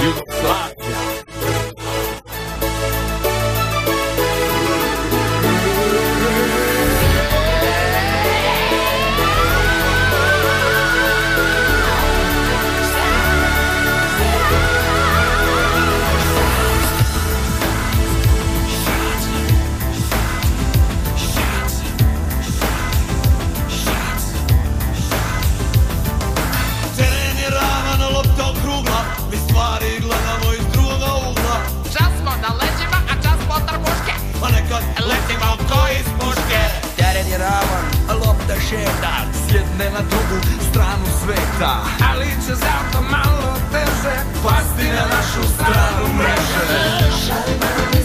Jugoslavija. Letimo ko iz puške. Teren je ravan, lopta šeta s jedne na drugu stranu sveta, ali će zato malo teže pasti na našu stranu mreže.